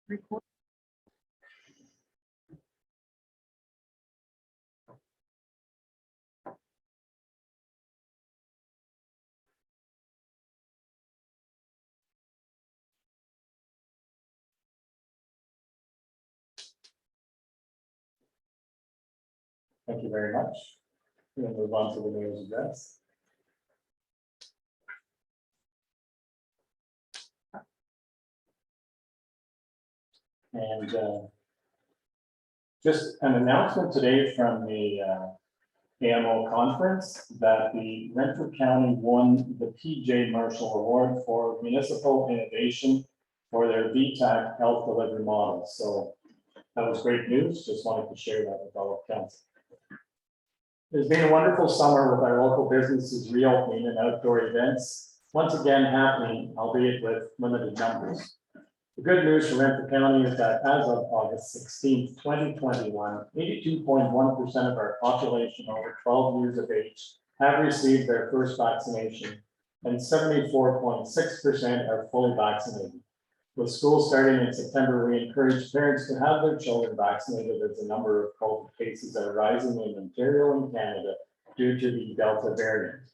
Record. Thank you very much. We'll move on to the mayor's address. And just an announcement today from the AMO conference that the Renfrew County won the PJ Marshall Award for Municipal Innovation for their VTAC health delivery model. So that was great news. Just wanted to share that with all of council. It's been a wonderful summer with our local businesses reopening and outdoor events once again happening, albeit with limited numbers. The good news for Renfrew County is that as of August 16, 2021, 82.1% of our population over 12 years of age have received their first vaccination, and 74.6% are fully vaccinated. With school starting in September, we encourage parents to have their children vaccinated as the number of COVID cases are rising in Ontario and Canada due to the Delta variant.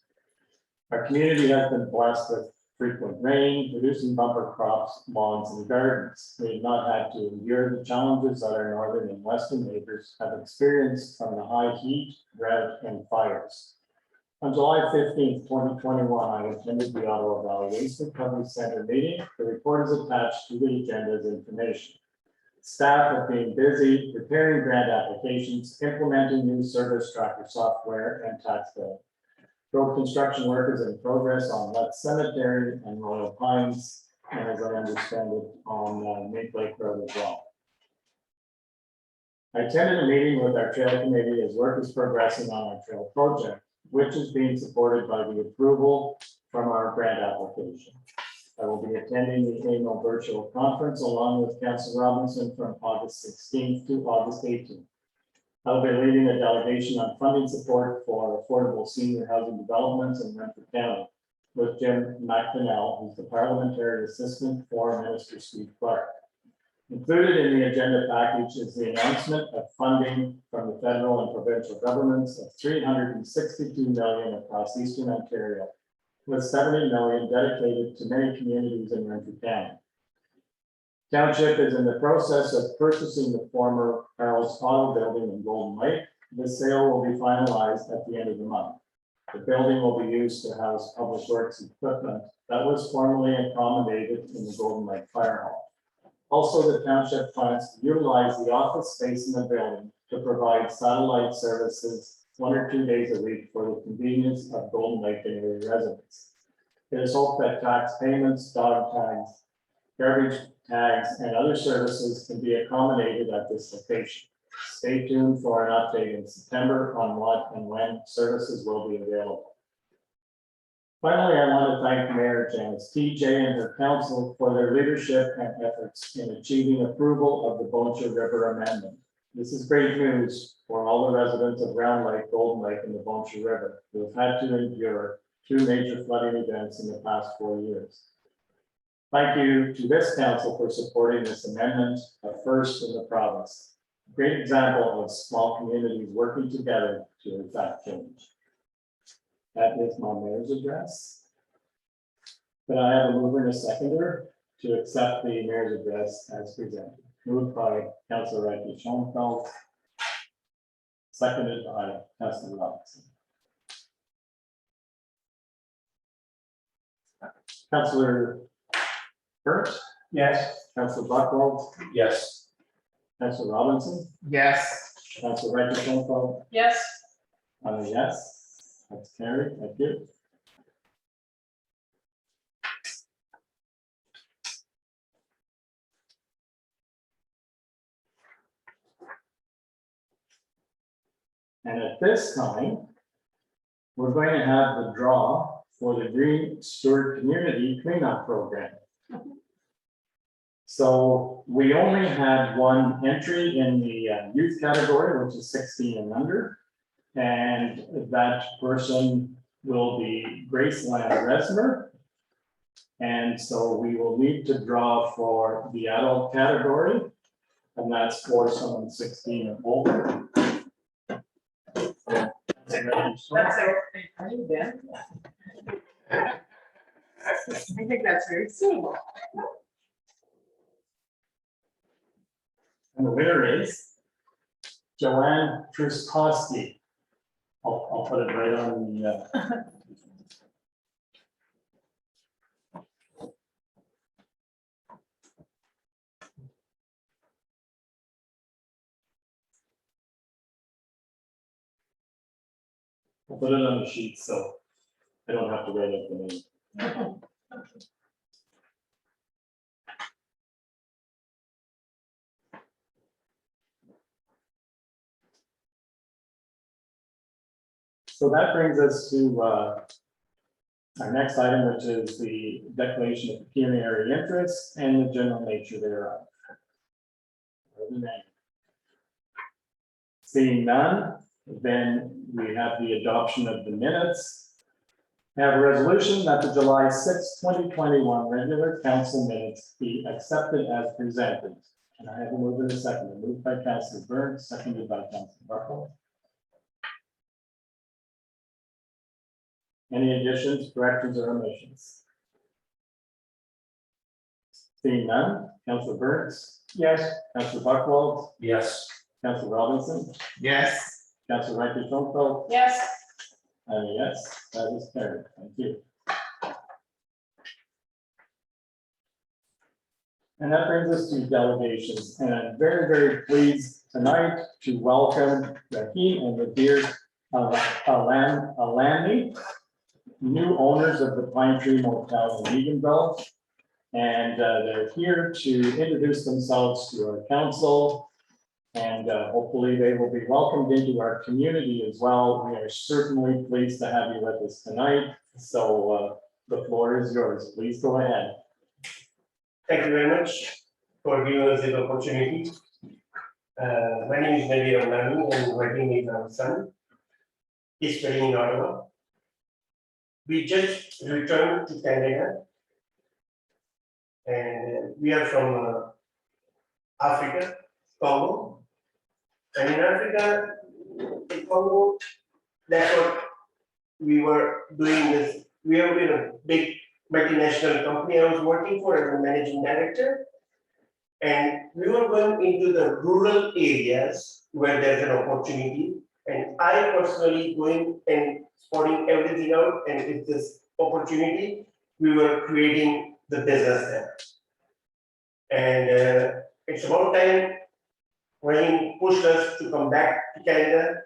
Our community has been blessed with frequent rain, producing bumper crops, lawns, and gardens. We have not had to endure the challenges that our northern and western neighbors have experienced from the high heat, drought, and fires. On July 15, 2021, I attended the Ottawa Valley Waste Recovery Center meeting. The report is attached to the agenda as information. Staff have been busy preparing grant applications, implementing new service tracker software, and tax billing. Road construction work is in progress on Lett Cemetery and Royal Pines, and as I understand it, on Mink Lake Road as well. I attended a meeting with our trail committee as work is progressing on our trail project, which is being supported by the approval from our grant application. I will be attending the annual virtual conference along with Councillor Robinson from August 16th to August 18th. I will be leading a delegation on funding support for affordable senior housing developments in Renfrew County with Jim McDonnell, who's the parliamentary assistant for Minister Steve Clark. Included in the agenda package is the announcement of funding from the federal and provincial governments of $362 million across Eastern Ontario, with $70 million dedicated to many communities in Renfrew County. Township is in the process of purchasing the former Carl's Auto Building in Golden Lake. The sale will be finalized at the end of the month. The building will be used to house public works equipment that was formerly accommodated in the Golden Lake Fire Hall. Also, the township plans to utilize the office space in the building to provide satellite services 1 or 2 days a week for the convenience of Golden Lake and area residents. It is hoped that tax payments, dog tags, garbage tags, and other services can be accommodated at this location. Stay tuned for an update in September on what and when services will be available. Finally, I want to thank Mayor Janice TJ and her council for their leadership and efforts in achieving approval of the Boncha River Amendment. This is great news for all the residents of Round Lake, Golden Lake, and the Boncha River who have had to endure 2 major flooding events in the past 4 years. Thank you to this council for supporting this amendment, a first in the province. A great example of small communities working together to effect change. That is my mayor's address. But I have a mover and a seconder to accept the mayor's address as presented. Moved by Councillor Reiche Schoenfeld, seconded by Councillor Robinson. Councillor Burt? Yes. Councillor Buchwald? Yes. Councillor Robinson? Yes. Councillor Reiche Schoenfeld? Yes. Yes. That's carried. Thank you. And at this time, we're going to have the draw for the Green Stewart Community Cleanup Program. So we only had 1 entry in the youth category, which is 16 and under. And that person will be Graceland Resmer. And so we will need to draw for the adult category, and that's for someone 16 and older. That's I think that's very suitable. And the winner is Joanne Truskowski. I'll put it right on the. I'll put it on the sheet so I don't have to write up the name. So that brings us to our next item, which is the declaration of pecuniary interest and the general nature thereof. Seeing none, then we have the adoption of the minutes. I have a resolution that the July 6, 2021 regular council minutes be accepted as presented. And I have a move in a second. Moved by Councilor Burns, seconded by Councilor Buckle. Any additions, corrections, or omissions? Seeing none, Councilor Burns? Yes. Councilor Buckwald? Yes. Councilor Robinson? Yes. Councilor Rankin-Trumpo? Yes. And a yes, that is carried. Thank you. And that brings us to delegations. And I'm very, very pleased tonight to welcome Rahim and Nadir Alani, new owners of the Pine Tree Motel in Eganville. And they're here to introduce themselves to our council. And hopefully they will be welcomed into our community as well. We are certainly pleased to have you with us tonight. So the floor is yours. Please go ahead. Thank you very much for giving us this opportunity. My name is Nadir Alani and working with my son. He's studying in Ottawa. We just returned to Canada and we are from Africa, Congo. And in Africa, in Congo, that's what we were doing this. We have been a big multinational company I was working for as a managing director. And we were going into the rural areas where there's an opportunity. And I personally going and spotting everything out, and with this opportunity, we were creating the business there. And it's about time when he pushed us to come back to Canada.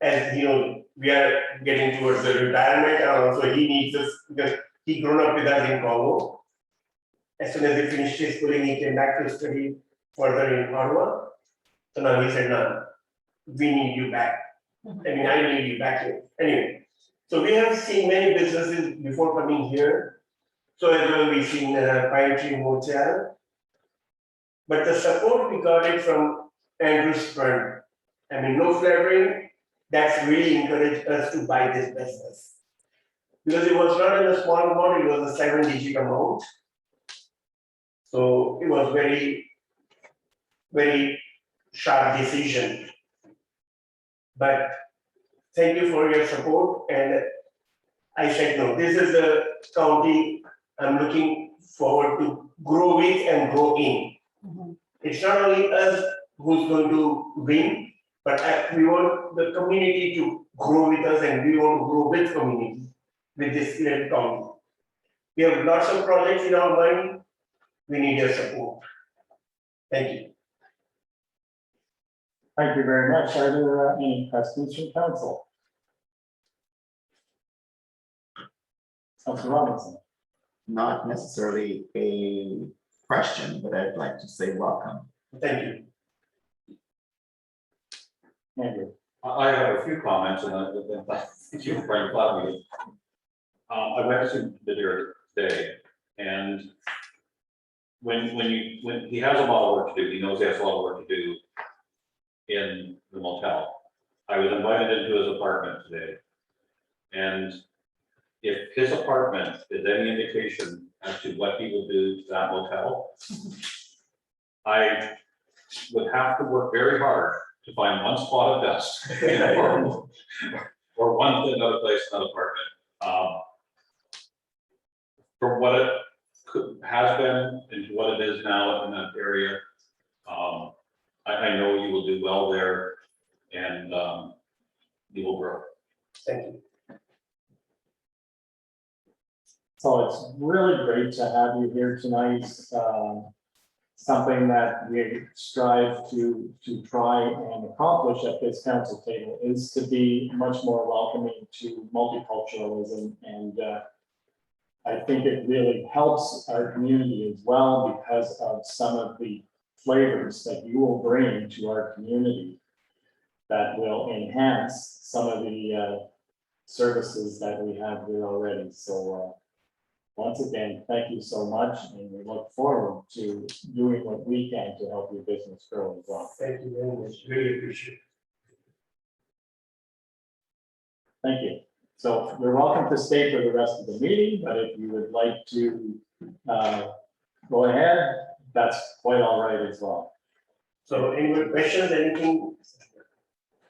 As you know, we are getting towards the retirement, and also he needs us because he grew up with us in Congo. As soon as he finished his schooling, he came back to study further in Ottawa. So now he said, no, we need you back. I mean, I need you back here. Anyway, so we have seen many businesses before coming here. So as well, we've seen Pine Tree Motel. But the support we got it from Andrew's friend. I mean, no flattering, that's really encouraged us to buy this business. Because it was not in a small amount, it was a 7-digit amount. So it was very, very sharp decision. But thank you for your support. And I said, no, this is the county I'm looking forward to grow with and grow in. It's not only us who's going to win, but we want the community to grow with us, and we want to grow with community with this little county. We have lots of projects in our mind. We need your support. Thank you. Thank you very much. Are there any questions from council? Councilor Robinson. Not necessarily a question, but I'd like to say welcome. Thank you. Andrew. I have a few comments, and thank you for bringing flat me. I've actually been here today, and when he has a lot of work to do, he knows he has a lot of work to do in the motel. I was invited into his apartment today, and if his apartment is any indication as to what he will do to that motel, I would have to work very hard to find one spot of dust. Or one thing, another place, another apartment. From what it has been and what it is now in that area, I know you will do well there and you will grow. Thank you. So it's really great to have you here tonight. Something that we strive to try and accomplish at this council table is to be much more welcoming to multiculturalism. And I think it really helps our community as well because of some of the flavors that you will bring to our community that will enhance some of the services that we have here already. So once again, thank you so much, and we look forward to doing what we can to help your business grow as well. Thank you very much. Really appreciate it. Thank you. So you're welcome to stay for the rest of the meeting, but if you would like to go ahead, that's quite all right as well. So any more questions, anything?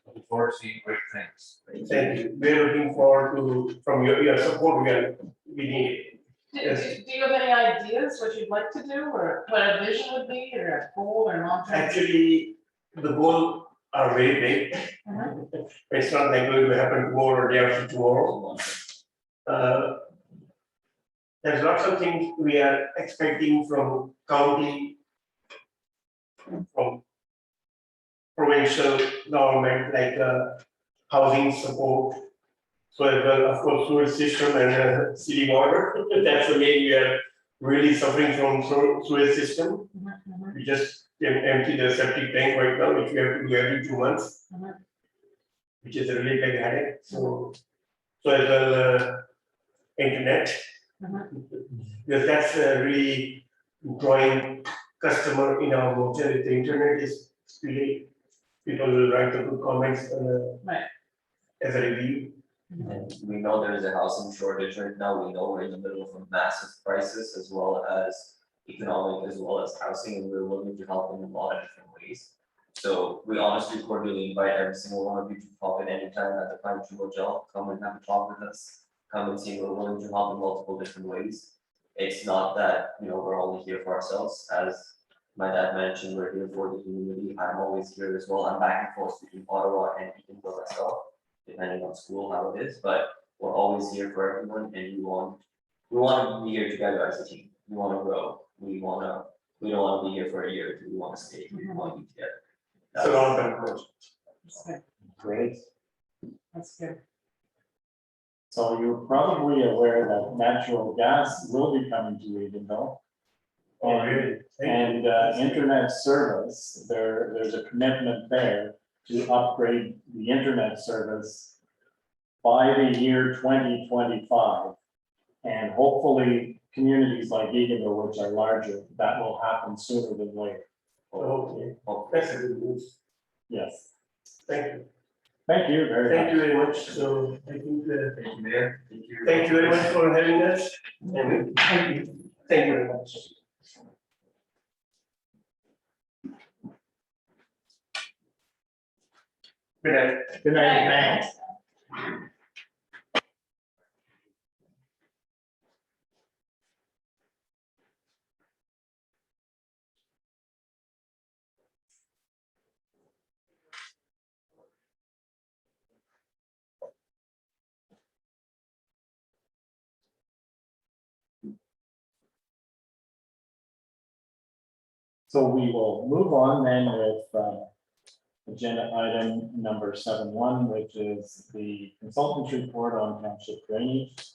Looking forward to seeing great things. Thank you. We're looking forward to, from your support, we need it. Do Yes. do you have any ideas what you'd like to do, or what a vision would be, or a goal, or long-term? Actually, the goals are very big. It's not like going to happen tomorrow or day after tomorrow. There's lots of things we are expecting from county, from provincial government, like housing support. So as well, of course, sewer system and city water. That's the main, we are really suffering from sewer system. We just empty the septic tank right now, which we have to do every 2 months. Which is a really big headache. So as well, internet. Because that's really drawing customer in our motel. If the internet is really, people will write the good comments Right. as a review. And we know there is a housing shortage right now. We know we're in the middle of a massive crisis as well as economic as well as housing, and we're willing to help in a lot of different ways. So we honestly cordially invite every single one of you to pop in anytime at the Pine Tree Hotel, come and have a talk with us, come and see we're willing to help in multiple different ways. It's not that, we're only here for ourselves. As my dad mentioned, we're here for the community. I'm always here as well. I'm back and forth between Ottawa and Eatonville myself, depending on school, how it is, but we're always here for everyone, and we want to be here together as a team. We want to grow. We don't want to be here for a year or two. We want to stay here. We want to be together. It's a long-term project. That's good. Great. That's good. So you're probably aware that natural gas will be coming to Edenville. Oh, really? And internet service, there's a commitment there to upgrade the internet service by the year 2025. And hopefully, communities like Edenville, which are larger, that will happen sooner than later. Okay, that's a good news. Yes. Thank you. Thank you very much. Thank you very much. So I think, Thank you, Mayor. thank you very much for having us. And thank you. Thank you very much. Good night. Good night. So we will move on then with agenda item number 7.1, which is the consultant's report on township drainage.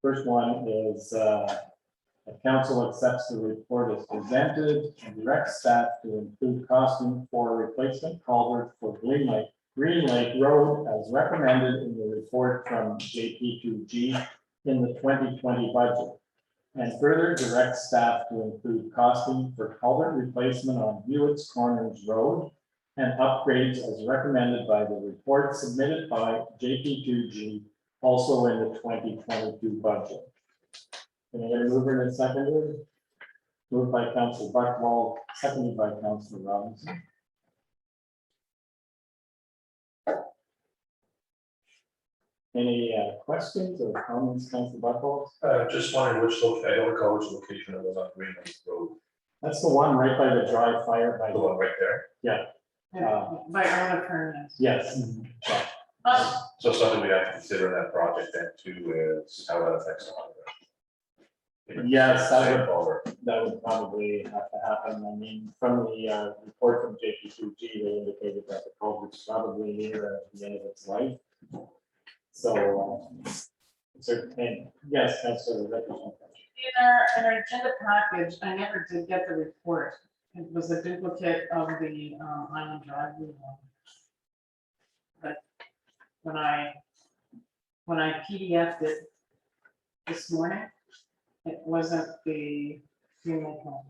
First one is the council accepts the report as presented and directs staff to include costing for replacement culvert for Green Lake Road as recommended in the report from JP2G in the 2020 budget. And further direct staff to include costing for culvert replacement on Hewitt's Corners Road and upgrades as recommended by the report submitted by JP2G also in the 2022 budget. Can I get a mover and a seconder? Moved by Council Buckwald, seconded by Council Robinson. Any questions or comments, Council Buckwald? Just wondering which location, I don't recall which location it was on Green Lake Road, That's the one right by the dry fire by the one right there. By Algona Wilberforce. Yes. So something we have to consider in that project then too is how that affects the harbor. Yes, that would- Same culvert. That would probably have to happen. I mean, from the report from JP2G, they indicated that the culvert's probably near the end of its life. So, certainly, yes, that's sort of representative. In our agenda package, I never did get the report. It was a duplicate of the Island Drive one. But when I PDF'd it this morning, it wasn't the Green one.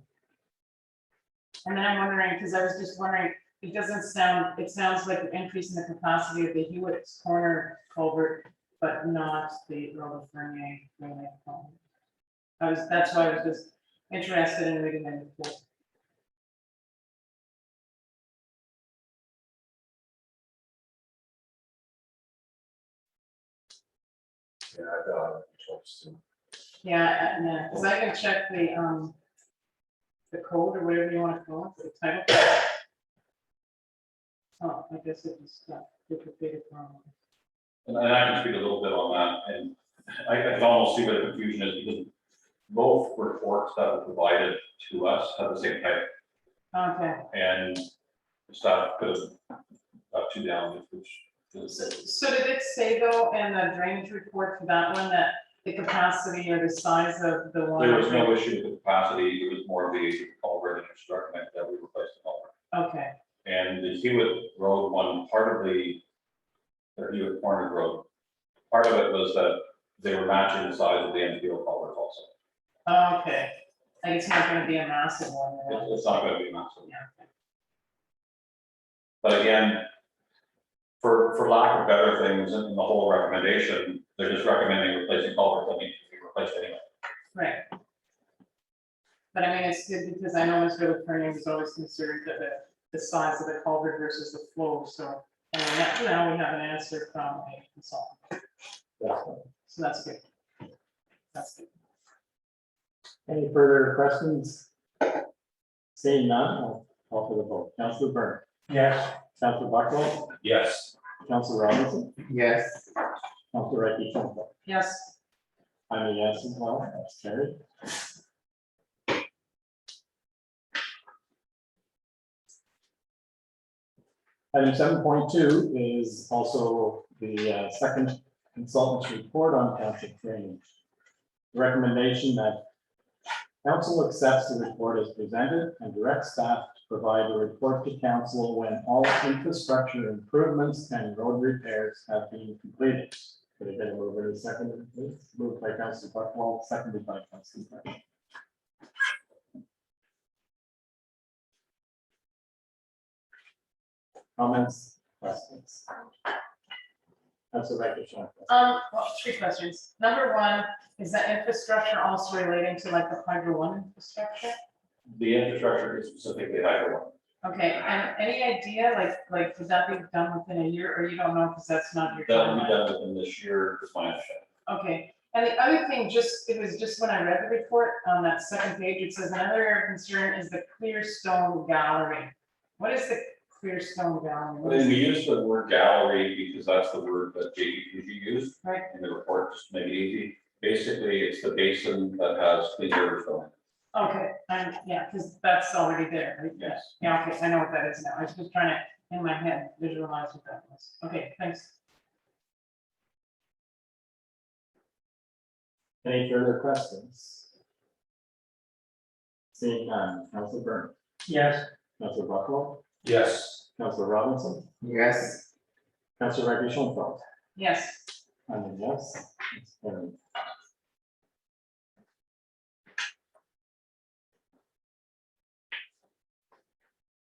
And then I'm wondering, because I was just wondering, it doesn't sound, it sounds like an increase in the capacity of the Hewitt's Corner culvert, but not the Earl of Fernier Green Lake culvert. That's why I was just interested in reading the report. Yeah, I thought it was too. Yeah, because I can check the code or whatever you want to call it, the title. Oh, I guess it was duplicated from. And I can speak a little bit on that, and I can almost see where the confusion is, because both reports that were provided to us have the same type, Okay, and staff could have got two down, which is. so did it say though in the drainage report for that one that the capacity or the size of the water? There was no issue with the capacity, it was more the culvert, and just recommend that we replace the culvert. Okay, And the Hewitt Road one, part of the Hewitt Corner Road, part of it was that they were matching the size of the Enfield culvert also. okay, like it's not gonna be a massive one. right? It's not gonna be massive. Yeah, okay. But again, for lack of better things in the whole recommendation, they're just recommending replacing culverts that need to be replaced anyway. Right. But I mean, it's good because I know Mr. Fernier was always concerned that the size of the culvert versus the flow, so. And now we have an answer from a consultant, so that's good. That's good. Any further questions? Seeing none, I'll call for the vote. Councilor Byrne. Yes. Councilor Buckwald, Yes. Councilor Robinson, Yes. Councilor Ricky Schultz. Yes, I'm a yes as well, that's carried. Item 7.2 is also the second consultant's report on township drainage. The recommendation that council accepts the report as presented and directs staff to provide a report to council when all infrastructure improvements and road repairs have been completed. Could I get a mover and a second, please? Moved by Councilor Buckwald, seconded by Councilor Byrne. Comments, questions? Councilor Ricky Schultz. well, 3 questions. Number 1, is that infrastructure also relating to like the Hydro One infrastructure? The infrastructure is specifically Hydro One. Okay, and any idea, like, would that be done within a year, or you don't know, because that's not your. That will be timeline? done within this year, is my understanding. Okay, and the other thing, it was just when I read the report on that second page, it says another area of concern is the clear stone gallery. What is the clear stone gallery? What is And we it? use the word gallery because that's the word that JPG used Right, in the report, just to make it easy. Basically, it's the basin that has clean river filling. okay, yeah, because that's already there, right? Yes. Yeah, okay, I know what that is now. I was just trying to, in my head, visualize what that was. Okay, thanks. Any further questions? Seeing none, Councilor Byrne. Yes. Councilor Buckwald, Yes. Councilor Robinson, Yes. Councilor Ricky Schultz. Yes, I'm a yes. It's carried.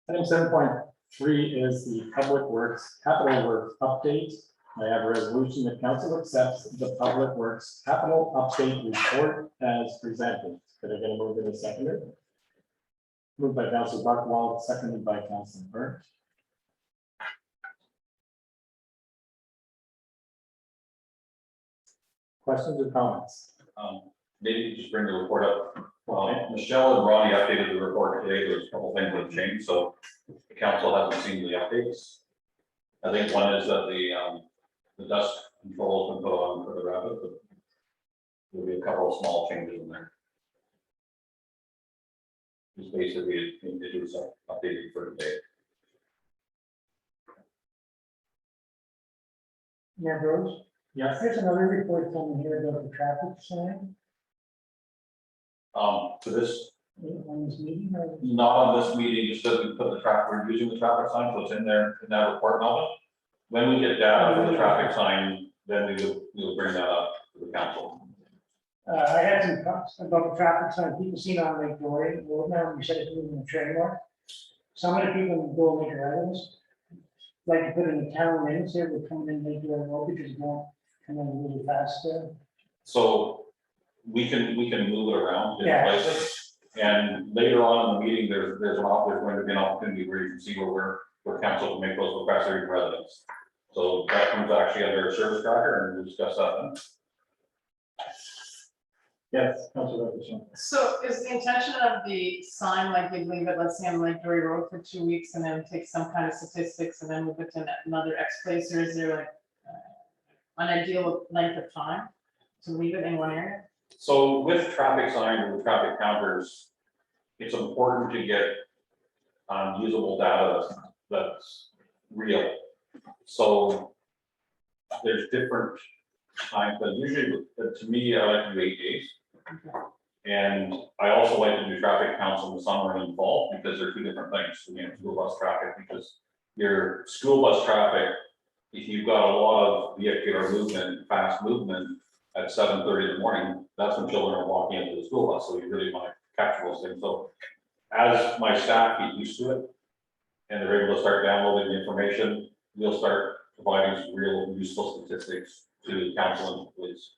Item 7.3 is the Public Works Capital Works update. I have a resolution that council accepts the Public Works Capital Update Report as presented. Could I get a move in a seconder? Moved by Council Buckwald, seconded by Council Burke. Questions or comments? Maybe just bring the report up. Michelle and Ronnie updated the report today. There's a couple things that have changed, so the council hasn't seen the updates. I think one is that the dust control has been put on for the rabbit, but there'll be a couple of small changes in there. Just basically, it is updated for today. Yeah, Rose, Yes. there's another report coming here about the traffic sign To this, on this meeting, or? not on this meeting, just that we put the traffic, we're using the traffic sign, so it's in there, in that report, Melvin. When we get data for the traffic sign, then we will bring that up to the council. I had some thoughts about the traffic sign, people seen on Lake Dory, road now, you said it's moving the train more. Some of the people go Lake Islands, like to put in the town lanes here, we're coming in Lake Dory Road, because it's going, coming in really fast there. So we can move it around in Yeah. places. And later on in the meeting, there's going to be an opportunity where you can see where council can make those requests or even residents. So that comes actually under a service tracker, and we'll discuss that then. Yes, Councilor Robinson. So is the intention of the sign, like you leave it, let's say on Lake Dory Road for 2 weeks and then take some kind of statistics and then move it to another X place, or is there like an ideal length of time to leave it in one area? So with traffic signs and with traffic counters, it's important to get usable data that's real. So there's different times, but usually, to me, I like to do 8 days. And I also like to do traffic counts in the summer and in fall, because they're two different things. You know, school bus traffic, because your school bus traffic, if you've got a lot of vehicular movement, fast movement at 7:30 in the morning, that's when children are walking into the school bus, so you really want to capture those things. So as my staff get used to it, and they're able to start downloading the information, we'll start providing some real useful statistics to council and police.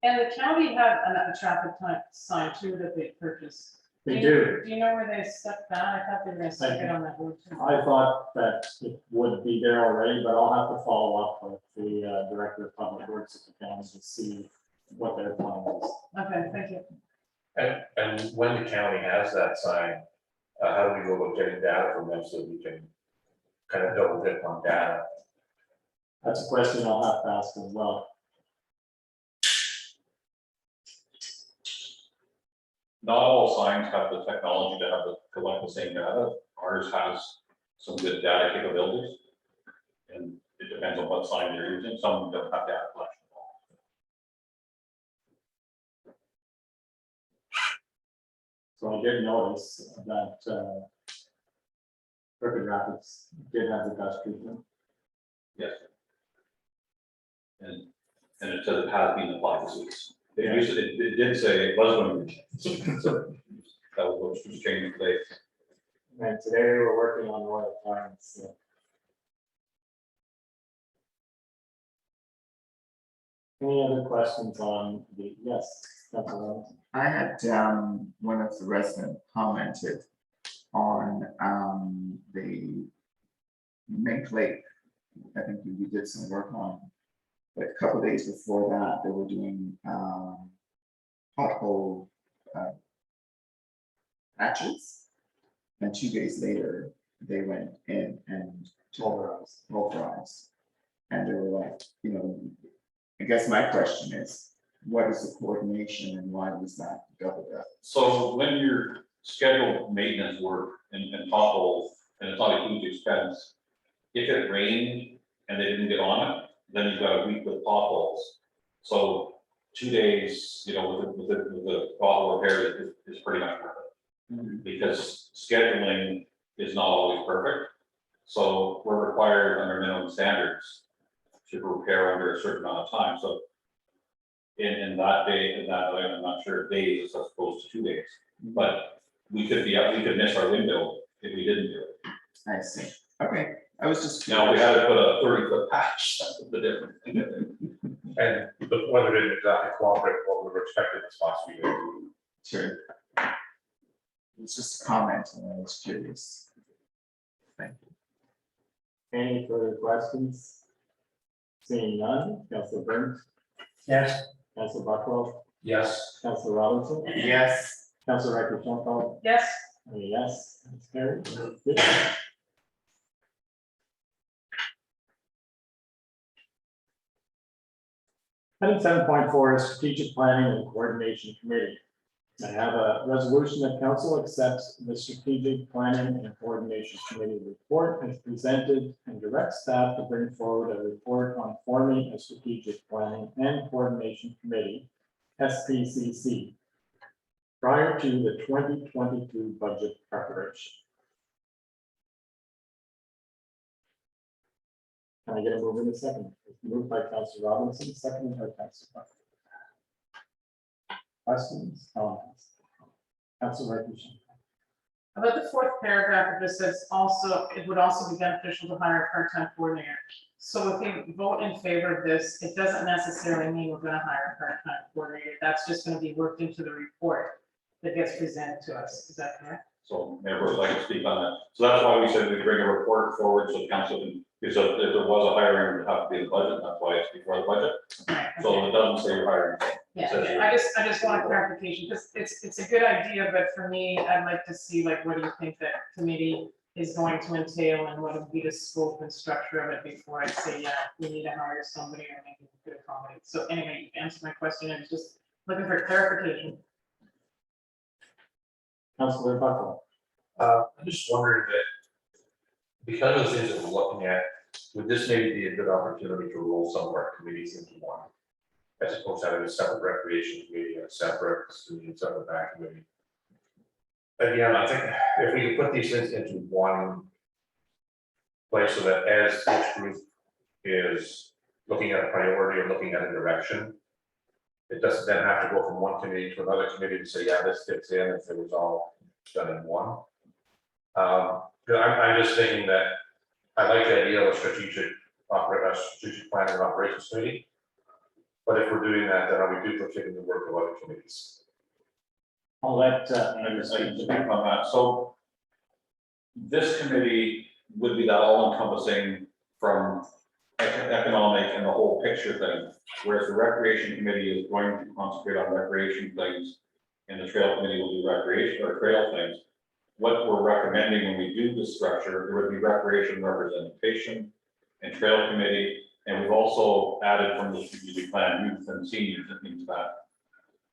And the county had a traffic sign too that they purchased. They you- do. Do you know where they stuck that? I thought they were gonna stick Thank it you. on that road too. I thought that it would be there already, but I'll have to follow up with the Director of Public Works at the county to see what their plan is. Okay, thank you. And when the county has that sign, how do we go about getting data from them so we can kind of double dip on data? That's a question I'll have to ask as well. Not all signs have the technology to have to collect the same data. Ours has some good data capabilities. And it depends on what sign you're using. Some don't have data collection at all. So I did notice that Crooked Rapids did have the dust treatment. Yes. And it says it has been applied this week. It used to, it did say it was going to be. So that was what was changed today. And today we were working on Royal Pines. So. Any other questions on the, yes, Councilor Robinson? I had, one of the residents commented on, the Mink Lake. I think we did some work on, but a couple days before that, they were doing, pothole, patches. And 2 days later, they went in and pulverized. And they were like, you know, I guess my question is, what is the coordination and why was that doubled up? So when you're scheduled maintenance work and potholes, and it's not a huge expense, if it rained and they didn't get on it, then you've got a week with potholes. So 2 days, you know, with the pothole repair is pretty much worth it. Because scheduling is not always perfect. So we're required under minimum standards to repair under a certain amount of time. So in that day, I'm not sure days as opposed to 2 days, but we could miss our window if we didn't do it. I see. Okay, I was just. Now, we had to put a 30-foot patch, that's the difference. And the weather didn't exactly cooperate with what we were expecting this last few days. Sure. It's just a comment, and I was curious. Thank you. Any further questions? Seeing none, Councilor Burns, Yes. Councilor Buckwell, Yes, Councilor Robinson, Yes, Councilor Riker Chantal, Yes, yes, that's carried. Good. Item 7.4 is Strategic Planning and Coordination Committee. I have a resolution that council accepts the Strategic Planning and Coordination Committee report as presented and directs staff to bring forward a report on forming a Strategic Planning and Coordination Committee, SPCC, prior to the 2022 budget preparation. Can I get a move in a second? It's moved by Councilor Robinson, seconded by Councilor Buckler. Questions, comments? Councilor Riker. about the fourth paragraph of this says also, it would also be beneficial to hire a part-time coordinator. So if we vote in favor of this, it doesn't necessarily mean we're gonna hire a part-time coordinator. That's just gonna be worked into the report that gets presented to us. Is that correct? So, Mayor, would like to speak on that. So that's why we said we bring a report forward, so council can, because if there was a hiring, it would have to be in the budget, that's why it's before the budget. Right, So okay. it doesn't say you're hiring. Yeah, I just want clarification, because it's a good idea, but for me, I'd like to see, like, what do you think that committee is going to entail, and what would be the scope and structure of it before I say, yeah, we need to hire somebody, or maybe we could accommodate. So anyway, you answered my question, I was just looking for clarification. Councilor Buckler. I'm just wondering that because of the things that we're looking at, would this maybe be a good opportunity to roll some of our committees into one? As opposed to having a separate recreation committee and a separate student, separate back committee. Again, I think if we could put these things into one place so that as each group is looking at a priority or looking at a direction, it doesn't then have to go from one committee to another committee to say, yeah, this fits in if it was all done in one. I'm just thinking that I like the idea of a strategic planning and operations committee. But if we're doing that, then are we duplicating the work of other committees? I'll let, I just like to speak on that. So this committee would be that all encompassing from economic and the whole picture thing, whereas the recreation committee is going to concentrate on recreation things, and the trail committee will do recreation or trail things. What we're recommending when we do this structure, there would be recreation representation and trail committee, and we've also added from the strategic plan youth and seniors and things like that.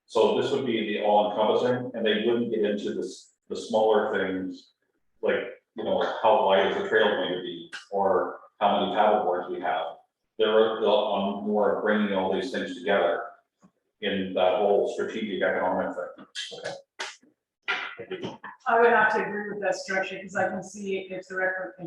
So this would be the all encompassing, and they wouldn't get into this, the smaller things, like, you know, how wide is the trail going to be, or how many paddle boards we have. They're on more bringing all these things together in that whole strategic economic thing. Okay. I would have to agree with that structure, because I can see if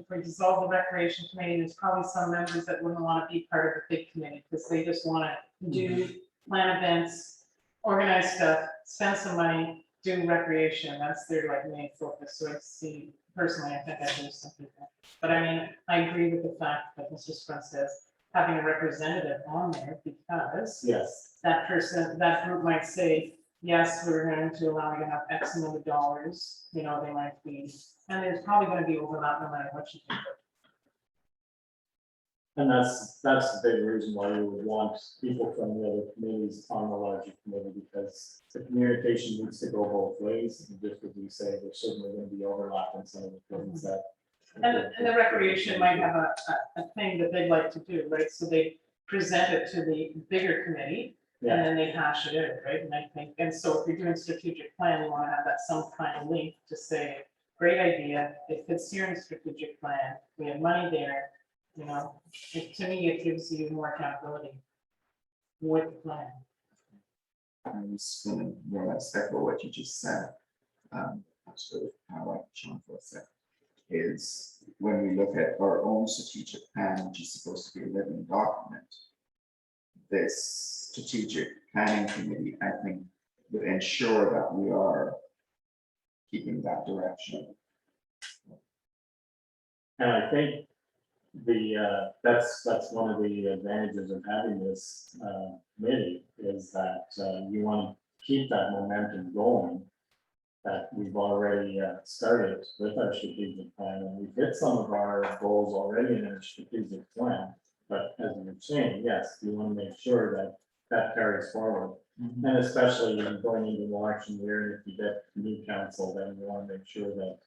we dissolve the recreation committee, there's probably some members that wouldn't want to be part of the big committee, because they just want to do, plan events, organize stuff, spend some money, do recreation, that's their like main focus. So I see, personally, I think I do some people. But I mean, I agree with the fact that Mr. Sprung says, having a representative on there, because yes, that person, that group might say, yes, we're going to allow you to have X amount of dollars, you know, they might be, and there's probably going to be overlap no matter what you do. and that's the big reason why you would want people from the other committees on the larger committee, because the communication needs to go both ways, and just as you say, there's certainly going to be overlap in some of the things that. And the recreation might have a thing that they'd like to do, right? So they present it to the bigger committee, Yeah, and then they hash it out, right? And I think, and so if you're doing strategic plan, you want to have that some kind of link to say, great idea, it fits here in the strategic plan, we have money there, you know, to me, it gives you more accountability with the plan. I was gonna more or less echo what you just said. Actually, I like Sean for a second. Is when we look at our own strategic plan, which is supposed to be a living document. This strategic planning committee, I think, would ensure that we are keeping that direction. and I think that's one of the advantages of having this committee is that you want to keep that momentum going that we've already started with our strategic plan, and we've hit some of our goals already in our strategic plan. But as you're saying, yes, we want to make sure that that carries forward. And especially going into the election year, if you get new council, then you want to make sure that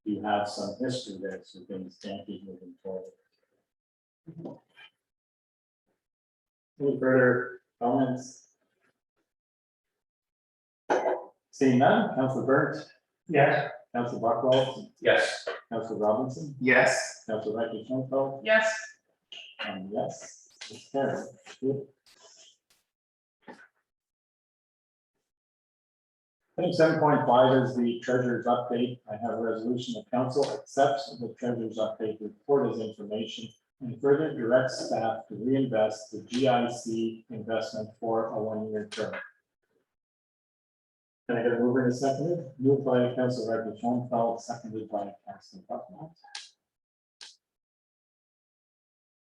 you have some history there so things can't keep moving forward. Any further comments? Seeing none, Councilor Burnt, Yes. Councilor Buckwell, Yes. Councilor Robinson, Yes, Councilor Becky Schoenfeld, Yes, and yes, it's carried. Good. Item 7.5 is the treasurer's update. I have a resolution of council accepts the treasurer's update report as information and further directs staff to reinvest the GIC investment for a one-year term. Can I get a mover and a seconder? Moved by Councilor Becky Schoenfeld, seconded by Councilor Buckwell.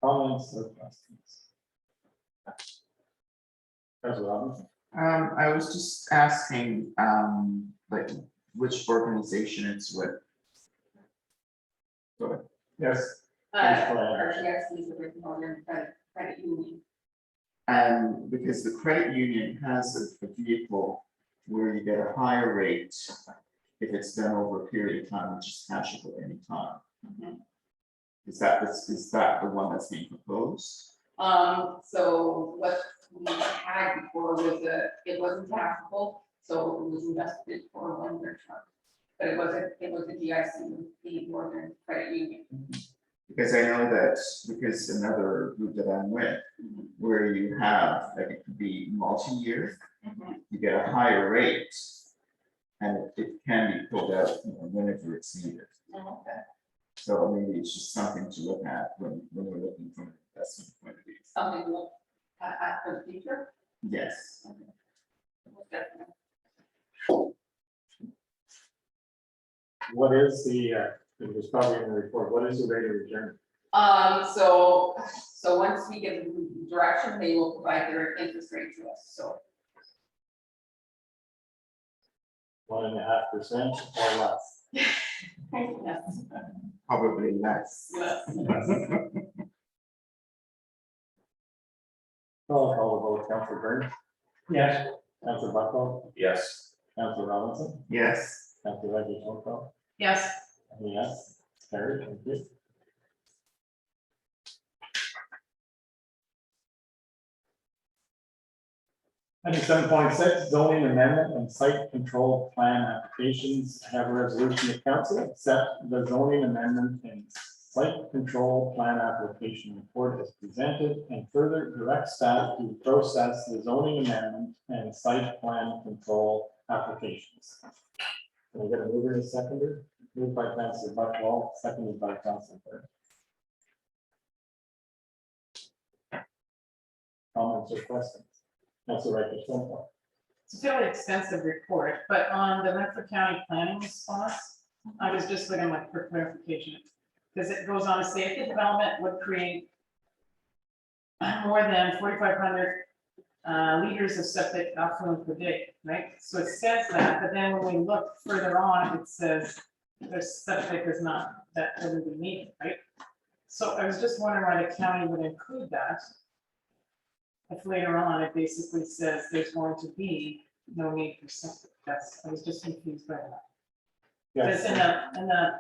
Comments or questions? Councilor Robinson? I was just asking, like, which organization it's with. Yes. RGS is a written order credit union. And because the credit union has a vehicle where you get a higher rate if it's done over a period of time, which is cashable any time. Is that the one that's being proposed? So what we had before was it wasn't taxable, so it was invested for a one-year term. But it was a GIC, the Northern Credit Union. Because I know that, because another group that I'm with, where you have, like, it could be multi-year, you get a higher rate. And it can be pulled out, you know, whenever it's needed. Okay. So maybe it's just something to look at when we're looking from an investment point of view. Something to look at for the future. Yes. Most definitely. What is the, it was probably in the report, what is the rate of return? So once we get the direction, they will provide their interest rate to us, so. 1.5% or less? Yes. Probably less. Yes. Call the vote, Councilor Burns, Yes. Councilor Buckwell, Yes. Councilor Robinson, Yes. Councilor Reggie Schoenfeld, yes, and yes, it's carried, thank you. Item 7.6, zoning amendment and site control plan applications. I have a resolution of council accept the zoning amendment and site control plan application report as presented and further direct staff to process the zoning amendment and site plan control applications. Can I get a mover and a seconder? Moved by Councilor Buckwell, seconded by Councilor Burke. Comments or questions? Councilor Riker Schoenfeld. it's a fairly extensive report, but on the Renfrew County planning response, I was just looking like for clarification. Because it goes on to say if the development would create more than 4,500 liters of septic effluent per day, right? So it says that, but then when we look further on, it says the septic is not, that wouldn't be needed, right? So I was just wondering why the county would include that. If later on, it basically says there's going to be no need for septic, I was just confused by that. Yes. Because in the,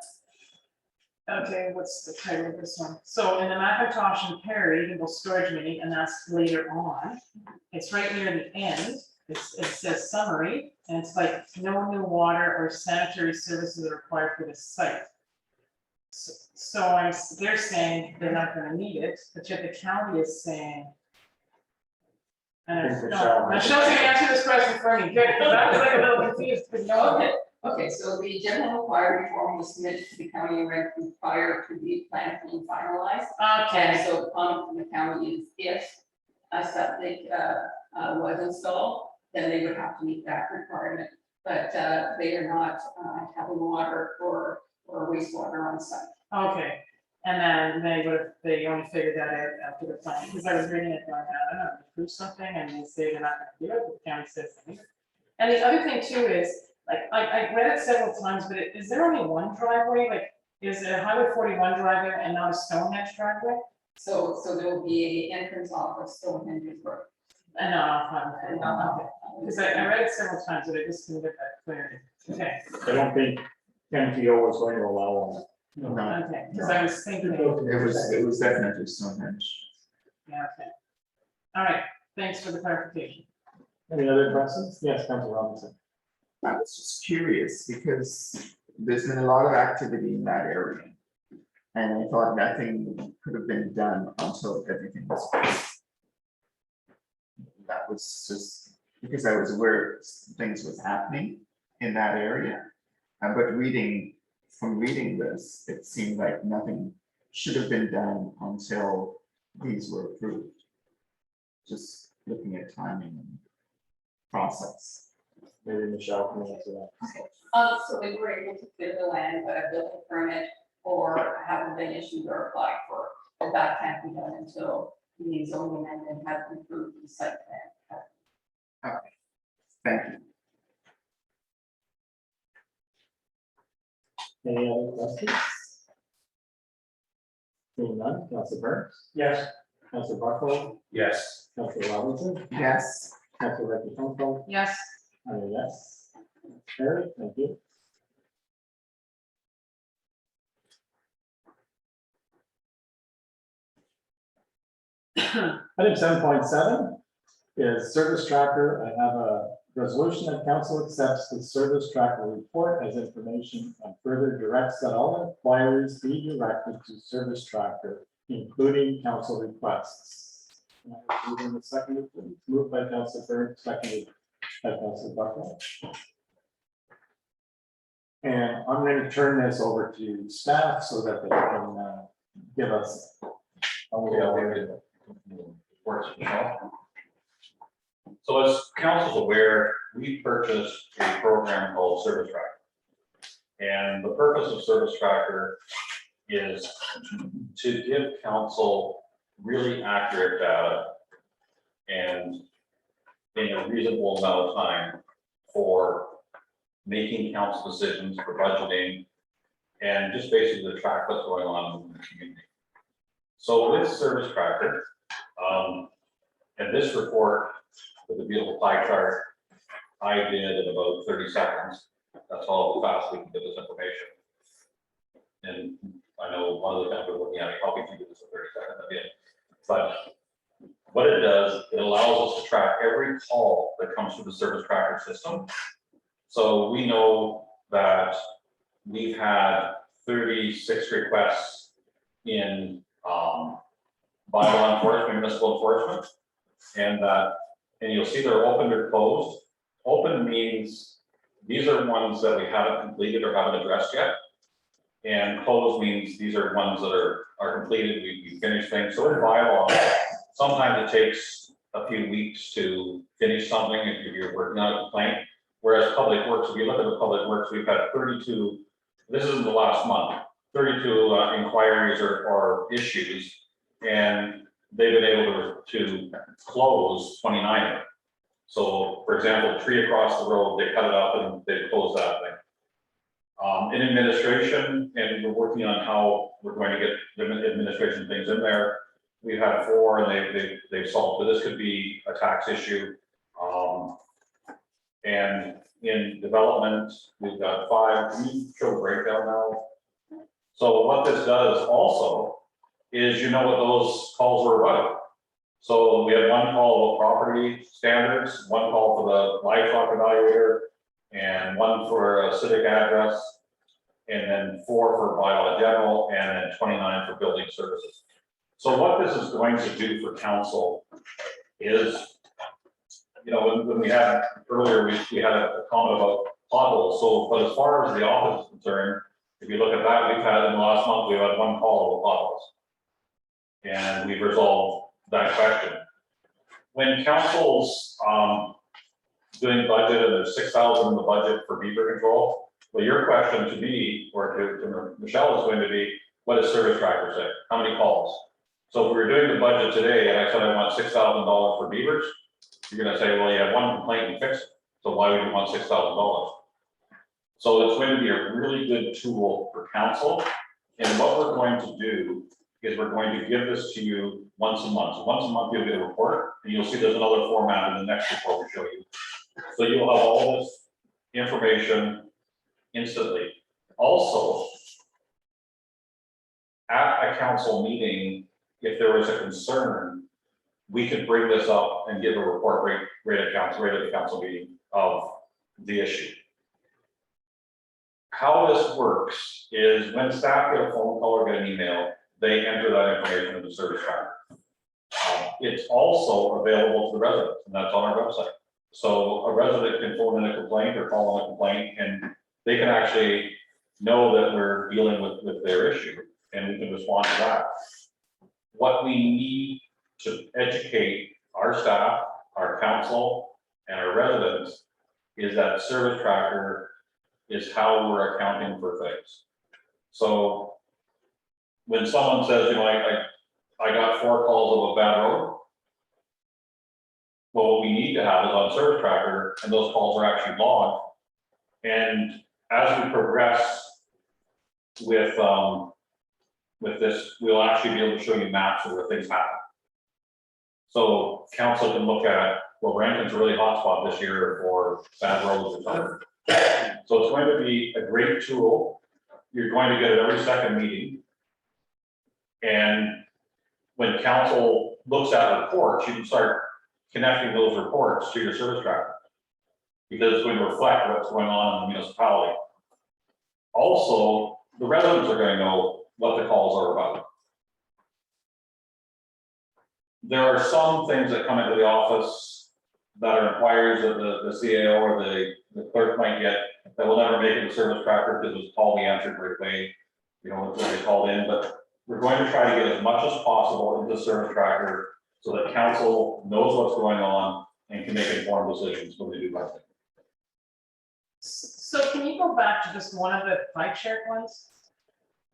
okay, what's the title of this one? So in the McIntosh and Perry, Eagle Storage Meeting, and that's later on, it's right near the end, it says summary, and it's like, no new water or sanitary services are required for this site. So they're saying they're not gonna need it, but yet the county is saying. And I think Michelle- Michelle's gonna answer this question for me, good, because I was like a little confused, but no. Okay, so the general required reform was submitted to the county of Renfrew prior to the plan being finalized. And Okay, so the comment from the county is if a septic was installed, then they would have to meet that requirement. But they are not having water or wastewater on site. okay, And then they only figured that out after the plan, because I was reading it going, I don't know, approve something and they say they're not gonna do it, but the county says they need it. And the other thing too is, like, I read it several times, but is there only one driveway? Like, is it a Highway 41 driveway and not a Stonehenge driveway? So there will be an entrance off of Stonehenge Road. And not off Highway 41, okay. Because I read it several times, but I just couldn't get that clarity. Okay, I don't think MTO was going to allow them. No, okay, because I was thinking, it was definitely Stonehenge. yeah, okay. All right, thanks for the clarification. Any other questions? Yes, Councilor Robinson. I was just curious because there's been a lot of activity in that area. And I thought nothing could have been done until everything was fixed. That was just because I was aware things was happening in that area. But from reading this, it seemed like nothing should have been done until these were approved. Just looking at timing and process. Maybe Michelle can answer that. So they were able to clear the land, but a building permit or haven't been issued or applied for, but that can't be done until the zoning amendment has been approved the site plan. Thank you. Any other questions? Seeing none, Councilor Burns, Yes. Councilor Buckland, Yes. Councilor Robinson, Yes, Councilor Ricky Kunkel, Yes, I'm a yes. Carrie, thank you. Item 7.7 is service tracker. I have a resolution that council accepts the service tracker report as information and further directs that all inquiries be directed to service tracker, including council requests. Moving the second, please. Moved by Councilor Burns, seconded by Councilor Buckland. And I'm going to turn this over to staff so that they can give us a little. Works, Michelle. So as council's aware, we purchased a program called Service Tracker. And the purpose of Service Tracker is to give council really accurate data and in a reasonable amount of time for making council decisions, for budgeting, and just basically to track what's going on in the community. So with Service Tracker, and this report with the beautiful pie chart, I did in about 30 seconds. That's how fast we can get this information. And I know one of the times we're looking at it, how we can do this in 30 seconds again. But what it does, it allows us to track every call that comes through the Service Tracker system. So we know that we've had 36 requests in bylaw enforcement, municipal enforcement, and you'll see they're open or closed. Open means these are ones that we haven't completed or haven't addressed yet. And closed means these are ones that are completed, we finished things. So in bylaw, sometimes it takes a few weeks to finish something if you're working on a complaint. Whereas public works, if you look at the public works, we've had 32, this isn't the last month, 32 inquiries or issues, and they've been able to close 29 of them. So for example, a tree across the road, they cut it up and they closed that thing. In administration, and we're working on how we're going to get the administration things in there. We've had 4 and they've solved, so this could be a tax issue. And in development, we've got 5. Can you show the breakdown now? So what this does also is you know what those calls were about. So we had 1 call about property standards, 1 call for the livestock evaluator, and 1 for a civic address, and then 4 for bylaw general, and then 29 for building services. So what this is going to do for council is, you know, when we had earlier, we had a comment about potholes. So, but as far as the office is concerned, if you look at that, we've had in the last month, we've had 1 call about potholes. And we've resolved that question. When council's doing budget and there's 6,000 in the budget for beaver control, well, your question to me or to Michelle is going to be, what does service tracker say? How many calls? So if we were doing the budget today and I said I want $6,000 for beavers, you're gonna say, well, you have one complaint and fix it. So why would you want $6,000? So it's going to be a really good tool for council. And what we're going to do is we're going to give this to you once a month. So once a month, you'll get a report, and you'll see there's another format in the next report we show you. So you'll have all this information instantly. Also, at a council meeting, if there was a concern, we could bring this up and give a report right at the council meeting of the issue. How this works is when staff get a phone call or get an email, they enter that information in the service tracker. It's also available to the residents, and that's on our website. So a resident can phone in a complaint or call in a complaint, and they can actually know that we're dealing with their issue, and we can respond to that. What we need to educate our staff, our council, and our residents is that service tracker is how we're accounting for things. So when someone says, you know, I got 4 calls of a bad road, well, what we need to have is on service tracker, and those calls are actually logged. And as we progress with this, we'll actually be able to show you maps of where things happen. So council can look at, well, Rankin's a really hot spot this year for bad roads or something. So it's going to be a great tool. You're going to get it every second meeting. And when council looks at reports, you can start connecting those reports to your service tracker, because it's going to reflect what's going on in the municipality. Also, the residents are going to know what the calls are about. There are some things that come into the office that are inquiries that the CAO or the clerk might get that will never make it to service tracker because it was called, we answered right away, you know, when they called in, but we're going to try to get as much as possible into service tracker so that council knows what's going on and can make informed decisions when they do budget. So can you go back to just one of the bike share ones?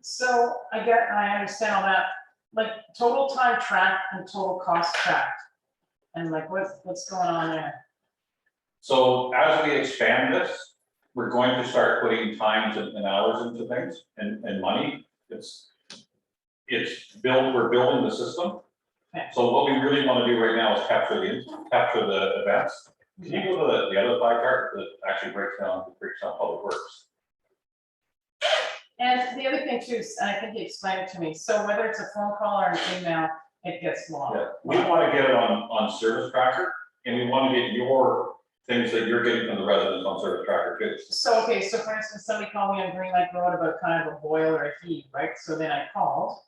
So I understand all that, like total time tracked and total cost tracked. And like what's going on there? So as we expand this, we're going to start putting times and hours into things and money. We're building the system. Okay. So what we really want to do right now is capture the events. Can you go to the other pie chart that actually breaks down public works? And the other thing too, and I think you explained it to me, so whether it's a phone call or an email, it gets logged. Yeah, we want to get it on service tracker, and we want to get your things that you're getting from the residents on service tracker too. So, okay, so for instance, somebody called me on Green Lake Road about kind of a boil or a heat, right? So then I called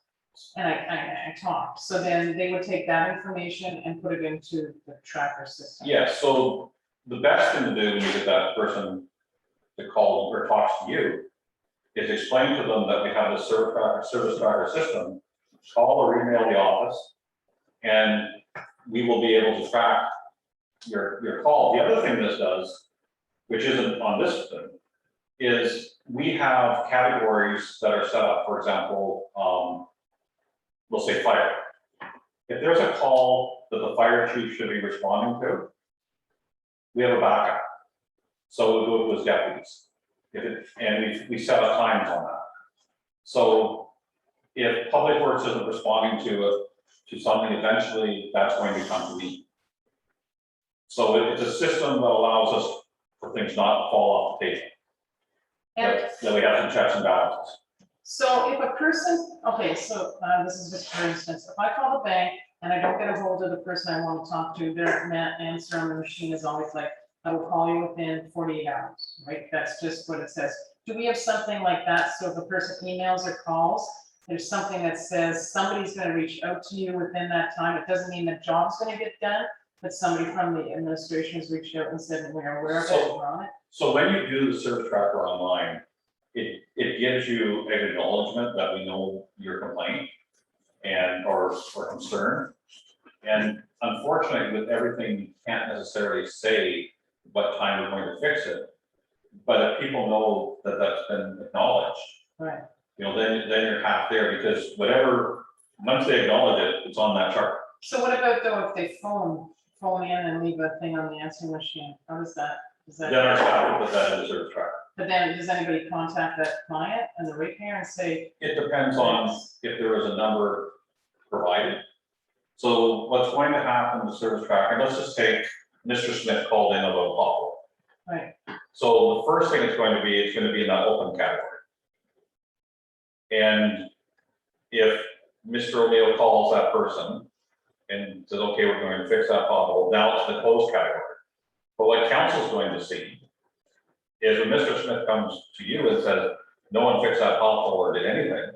and I talked. So then they would take that information and put it into the tracker system. Yeah, so the best thing to do when you get that person to call or talks to you is explain to them that we have this service tracker system, call or email the office, and we will be able to track your call. The other thing this does, which isn't on this thing, is we have categories that are set up. For example, we'll say fire. If there's a call that the fire chief should be responding to, we have a backup. So we'll do it with deputies. And we set up times on that. So if Public Works isn't responding to something, eventually that's going to come to me. So it's a system that allows us for things not to fall off the table. And That we have some checks and balances. so if a person, okay, so this is just for instance, if I call the bank and I don't get a hold of the person I want to talk to, their answer on the machine is always like, I will call you within 48 hours, right? That's just what it says. Do we have something like that? So if a person emails or calls, there's something that says somebody's going to reach out to you within that time. It doesn't mean the job's going to get done, but somebody from the administration has reached out and said, we're aware of it, we're on it. So when you do the service tracker online, it gives you an acknowledgement that we know your complaint or concern. And unfortunately, with everything, you can't necessarily say what time we're going to fix it. But if people know that that's been acknowledged, Right. then you're half there, because whatever, once they acknowledge it, it's on that chart. So what about though, if they phone in and leave a thing on the answering machine, how does that, is Then our that? staff will put that in the service track. But then, does anybody contact that client and the ratepayer and say? It depends on if there is a number provided. So what's going to happen in the service tracker, let's just take Mr. Smith called in about a pothole. Right. So the first thing it's going to be in that open category. And if Mr. O'Neill calls that person and says, okay, we're going to fix that pothole, now it's the closed category. But what council's going to see is when Mr. Smith comes to you and says, no one fixed that pothole or did anything,